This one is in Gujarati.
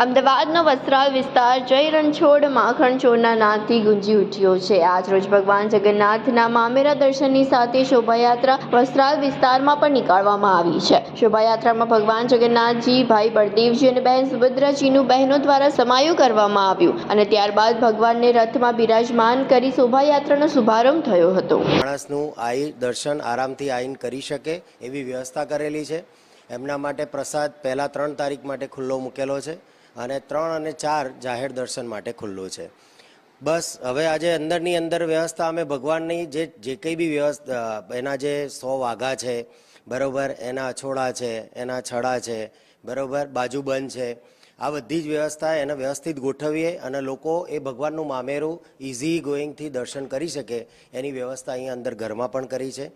અમદાવાદનો વસ્ત્રાલ વિસ્તાર જય રણછોડ માખણ ચોરના નાદથી ગુંજી ઉઠ્યો છે। આજરોજ ભગવાન જગન્નાથના મામેરા દર્શનની સાથે શોભાયાત્રા વસ્ત્રાલ વિસ્તારમાં પણ નીકાળવામાં આવી છે। શોભાયાત્રામાં ભગવાન જગન્નાથજી, ભાઈ બળદેવજી અને બહેન સુભદ્રાજીનું બહેનો દ્વારા સમાયું કરવામાં આવ્યું અને ત્યારબાદ ભગવાનને રથમાં બિરાજમાન કરી શોભાયાત્રાનો શુભારંભ થયો હતો। માણસનું દર્શન આરામથી આવીને કરી શકે એવી વ્યવસ્થા કરેલી છે। એમના માટે પ્રસાદ પહેલા 3 તારીખ માટે ખુલ્લો મૂકેલો છે અને 3 અને 4 જાહેર દર્શન માટે ખુલ્લું છે। બસ હવે આજે અંદરની અંદર વ્યવસ્થા અમે ભગવાનની જે કંઈ બી વ્યવસ્થા એના જે 100 વાઘા છે બરાબર, એના અછોડા છે, એના છડા છે બરાબર, બાજુબંધ છે, આ બધી જ વ્યવસ્થા એને વ્યવસ્થિત ગોઠવીએ અને લોકો એ ભગવાનનું મામેરું ઇઝી ગોઈંગથી દર્શન કરી શકે એની વ્યવસ્થા અહીંયા અંદર ઘરમાં પણ કરી છે।